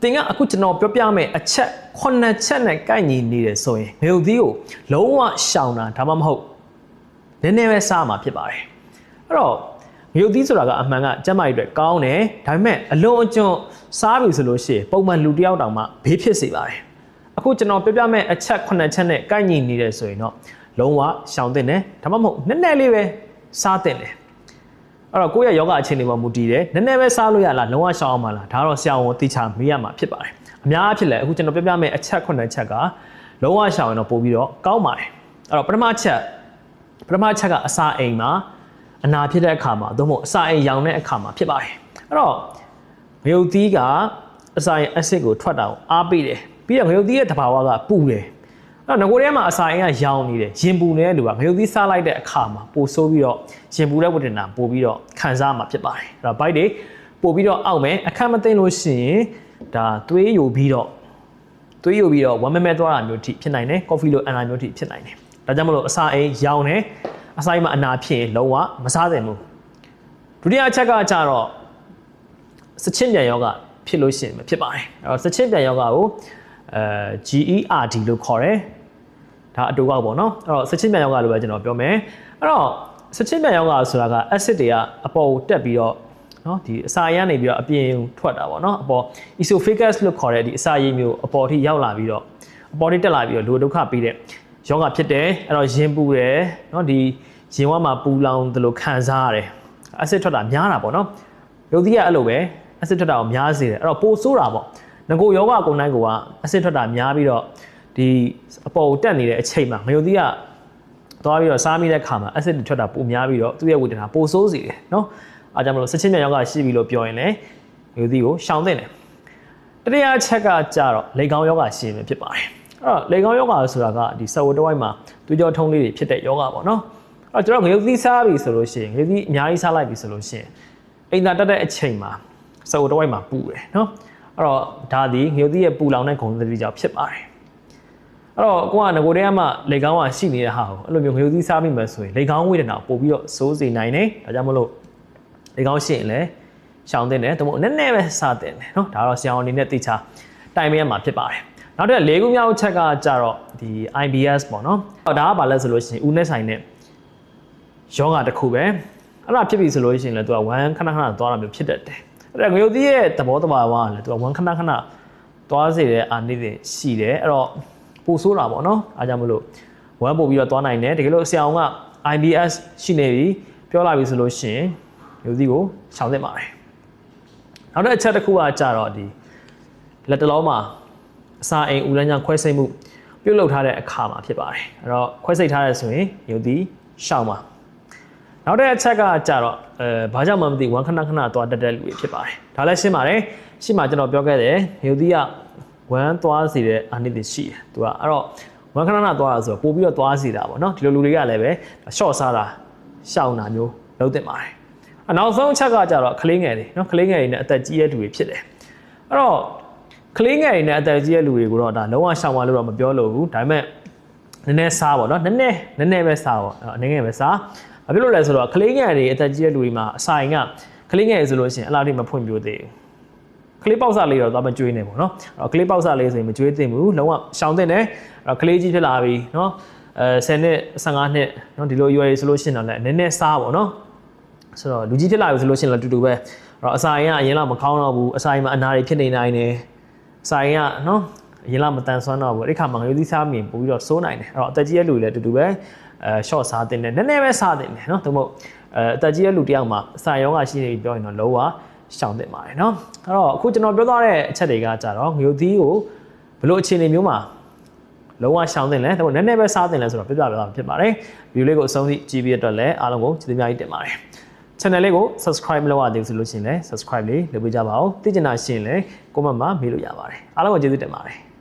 တင်ကအခုကျွန်တော်ပြောပြမယ်အချက်9ချက်နဲ့ကိုက်ညီနေတယ်ဆိုရင်ငရုတ်သီးကိုလုံးဝရှောင်တာဒါမှမဟုတ်နည်းနည်းပဲစားမှာဖြစ်ပါတယ်အဲ့တော့ငရုတ်သီးဆိုတာကအမှန်ကကျန်းမာရေးအတွက်ကောင်းတယ်ဒါပေမဲ့အလွန်အကျွံစားပြီဆိုလို့ရှိရင်ပုံမှန်လူတစ်ယောက်တောင်မှဘေးဖြစ်စေပါတယ်အခုကျွန်တော်ပြောပြမယ်အချက်9ချက်နဲ့ကိုက်ညီနေတယ်ဆိုရင်တော့လုံးဝရှောင်တင်တယ်ဒါမှမဟုတ်နည်းနည်းလေးပဲစားတင်တယ်အဲ့တော့ကိုယ့်ရဲ့ယောဂအခြေအနေမှာမူတည်တယ်နည်းနည်းပဲစားလို့ရလားလုံးဝရှောင်အောင်မလားဒါတော့ဆရာဝန်သိချာမေးရမှာဖြစ်ပါတယ်အများအားဖြင့်လည်းအခုကျွန်တော်ပြပြမယ့်အချက်9ချက်ကလုံးဝရှောင်ရင်တော့ပို့ပြီးတော့ကောင်းပါတယ်အဲ့တော့ပထမချက်ကအစာအိမ်မှာအနာဖြစ်တဲ့အခါမှာသို့မဟုတ်အစာအိမ်ရောင်တဲ့အခါမှာဖြစ်ပါတယ်အဲ့တော့ငရုတ်သီးကအစာအိမ် acid ကိုထွက်တာကိုအားပေးတယ်ပြီးတော့ငရုတ်သီးရဲ့သဘာဝကပူတယ်အဲ့တော့ငကိုထဲမှာအစာအိမ်ကရောင်နေတယ်ရင်ပူနေတဲ့လူကငရုတ်သီးစားလိုက်တဲ့အခါမှာပိုဆိုးပြီးတော့ရင်ပူတဲ့ဝတ္တနာပို့ပြီးတော့ခံစားမှာဖြစ်ပါတယ်အဲ့တော့ bite တွေပို့ပြီးတော့အောက်မယ်အခက်မသိလို့ရှိရင်ဒါသွေးယိုပြီးတော့ဝမ်းမဲသွားတာမျိုးထိဖြစ်နိုင်တယ်ကော်ဖီလိုအန်နာမျိုးထိဖြစ်နိုင်တယ်ဒါကြောင့်မလို့အစာအိမ်ရောင်တယ်အစာအိမ်မှာအနာဖြစ်ရင်လုံးဝမစားသင့်ဘူးဒုတိယအချက်ကကြတော့စချင်ပြန်ယောဂဖြစ်လို့ရှိရင်ဖြစ်ပါတယ်အဲ့တော့စချင်ပြန်ယောဂကိုGERD လို့ခေါ်တယ်ဒါအတူကောက်ပေါ့နော်အဲ့တော့စချင်ပြန်ယောဂလို့ပဲကျွန်တော်ပြောမယ်အဲ့တော့စချင်ပြန်ယောဂဆိုတာက acid တွေကအပေါ်ကိုတက်ပြီးတော့နော်ဒီအစာရည်ကနေပြီးတော့အပြင်ထွက်တာပေါ့နော်အပေါ် esophagus လို့ခေါ်တဲ့ဒီအစာရည်မျိုးအပေါ်ထိရောက်လာပြီးတော့အပေါ်ထိတက်လာပြီးတော့လူဒုက္ခပေးတဲ့ယောဂဖြစ်တယ်အဲ့တော့ရင်ပူတယ်နော်ဒီရင်ဝါမှာပူလောင်တယ်လို့ခံစားရတယ် acid ထွက်တာများတာပေါ့နော်ရုပ်သီးကအဲ့လိုပဲ acid ထွက်တာကိုများစေတယ်အဲ့တော့ပိုဆိုးတာပေါ့ငကိုယောဂကုန်တိုင်းက acid ထွက်တာများပြီးတော့ဒီအပေါ်ကိုတက်နေတဲ့အချိန်မှာငရုတ်သီးကသွားပြီးတော့စားမိတဲ့ခါမှာ acid ထွက်တာပိုများပြီးတော့သူ့ရဲ့ဝေဒနာပိုဆိုးစေတယ်နော်အားကြောင့်မလို့စချင်ပြန်ယောဂရှိပြီလို့ပြောရင်လည်းငရုတ်သီးကိုရှောင်သင့်တယ်တတိယချက်ကကြတော့လေကောင်းယောဂရှိရင်ဖြစ်ပါတယ်အဲ့တော့လေကောင်းယောဂဆိုတာကဒီစဝတ်တစ်ဝိုက်မှာသွေးကြောထုံးလေးတွေဖြစ်တဲ့ယောဂပေါ့နော်အဲ့တော့ကျွန်တော်ငရုတ်သီးစားပြီဆိုလို့ရှိရင်ငရုတ်သီးအများကြီးစားလိုက်ပြီဆိုလို့ရှိရင်အိမ်သာတက်တဲ့အချိန်မှာစဝတ်တစ်ဝိုက်မှာပူတယ်နော်အဲ့တော့ဒါဒီငရုတ်သီးရဲ့ပူလောင်တဲ့ဂုဏ်သတ္တိကြောင့်ဖြစ်ပါတယ်အဲ့တော့ကိုကငကိုတဲကမှလေကောင်းကရှိနေတဲ့ဟာကိုအဲ့လိုမျိုးငရုတ်သီးစားမိမှဆိုရင်လေကောင်းဝေဒနာပို့ပြီးတော့စိုးစေနိုင်တယ်ဒါကြောင့်မလို့လေကောင်းရှိရင်လည်းရှောင်သင့်တယ်ဒါမှမဟုတ်နည်းနည်းပဲစားသင့်တယ်နော်ဒါတော့ဆရာဝန်အနေနဲ့သိချာတိုင်ပေးရမှာဖြစ်ပါတယ်နောက်တစ်၄ခုမြောက်ချက်ကကြတော့ဒီ IBS ပေါ့နော်ဒါကဘာလဲဆိုလို့ရှိရင်ဦးနဲ့ဆိုင်တဲ့ယောဂတစ်ခုပဲအဲ့ဒါဖြစ်ပြီဆိုလို့ရှိရင်လည်းသူကဝမ်းခဏသွားတာမျိုးဖြစ်တတ်တယ်အဲ့ဒါငရုတ်သီးရဲ့သဘောတဘာဝကလည်းသူကဝမ်းခဏသွားစေတဲ့အာနိသင်ရှိတယ်အဲ့တော့ပိုဆိုးတာပေါ့နော်အားကြောင့်မလို့ဝမ်းပို့ပြီးတော့သွားနိုင်တယ်တကယ်လို့ဆရာဝန်က IBS ရှိနေပြီပြောလာပြီဆိုလို့ရှိရင်ငရုတ်သီးကိုရှောင်သင့်ပါတယ်နောက်တစ်အချက်တစ်ခုကကြတော့ဒီလက်တလုံးမှာအစာအိမ်ဦးလန်းကြောင့်ခွဲစိတ်မှုပြုတ်လုထားတဲ့အခါမှာဖြစ်ပါတယ်အဲ့တော့ခွဲစိတ်ထားရဲဆိုရင်ငရုတ်သီးရှောင်ပါနောက်တစ်အချက်ကကြတော့ဘာကြောင့်မှမသိဝမ်းခဏသွားတက်တဲ့လူတွေဖြစ်ပါတယ်ဒါလည်းရှင်းပါတယ်ရှင်းမှာကျွန်တော်ပြောခဲ့တယ်ငရုတ်သီးကဝမ်းသွားစေတဲ့အာနိသင်ရှိတယ်သူကအဲ့တော့ဝမ်းခဏသွားတာဆိုတော့ပို့ပြီးတော့သွားစေတာပေါ့နော်ဒီလိုလူတွေကလည်းပဲ short စားတာရှောင်တာမျိုးလုပ်တင်ပါတယ်နောက်ဆုံးအချက်ကကြတော့ကလေးငယ်တွေနော်ကလေးငယ်တွေနဲ့အသက်ကြီးတဲ့လူတွေဖြစ်တယ်အဲ့တော့ကလေးငယ်တွေနဲ့အသက်ကြီးတဲ့လူတွေကိုတော့ဒါလုံးဝရှောင်ပါလို့တော့မပြောလို့ဘူးဒါပေမဲ့နည်းနည်းစားပေါ့နော်နည်းနည်းပဲစားပေါ့အနေငယ်ပဲစားဘာဖြစ်လို့လဲဆိုတော့ကလေးငယ်တွေအသက်ကြီးတဲ့လူတွေမှာအစာအိမ်ကကလေးငယ်ဆိုလို့ရှိရင်အလားတူမဖွင့်ပြသေးဘူးကလေးပေါက်စားလေးတော့သွားမကျွေးနေပေါ့နော်အဲ့တော့ကလေးပေါက်စားလေးဆိုရင်မကျွေးသင့်ဘူးလုံးဝရှောင်သင့်တယ်အဲ့တော့ကလေးကြီးဖြစ်လာပြီနော်10နှစ်15နှစ်နော်ဒီလိုရွယ်ဆိုလို့ရှိရင်တော့လည်းနည်းနည်းစားပေါ့နော်ဆိုတော့လူကြီးဖြစ်လာပြီဆိုလို့ရှိရင်လည်းတူတူပဲအဲ့တော့အစာအိမ်ကအရင်လောက်မကောင်းတော့ဘူးအစာအိမ်မှာအနာတွေဖြစ်နေနိုင်တယ်အစာအိမ်ကနော်အရင်လောက်မတန်ဆွမ်းတော့ဘူးအဲ့ခါမှာငရုတ်သီးစားမြင်ပို့ပြီးတော့စိုးနိုင်တယ်အဲ့တော့အသက်ကြီးတဲ့လူတွေလည်းတူတူပဲshort စားတင်တယ်နည်းနည်းပဲစားတင်တယ်နော်သို့မဟုတ်အသက်ကြီးတဲ့လူတယောက်မှာအစာရောဂါရှိနေပြီပြောရင်တော့လုံးဝရှောင်တင်ပါတယ်နော်အဲ့တော့အခုကျွန်တော်ပြောသွားတဲ့အချက်တွေကကြတော့ငရုတ်သီးကိုဘယ်လိုအခြေအနေမျိုးမှာလုံးဝရှောင်တင်လဲဒါပေမဲ့နည်းနည်းပဲစားတင်လဲဆိုတော့ပြပြပြဖြစ်ပါတယ်ဗီဒီယိုလေးကိုအဆုံးထိကြည့်ပြီးအတွက်လည်းအားလုံးကိုကျေးဇူးများကြီးတင်ပါတယ် channel လေးကို subscribe မလုပ်ရသေးဘူးဆိုလို့ရှိရင်လည်း subscribe လေးလုပ်ပေးကြပါဦးသိချင်တာရှိရင်လည်း comment မှာမေးလို့ရပါတယ်အားလုံးကိုကျေးဇူးတင်ပါတယ်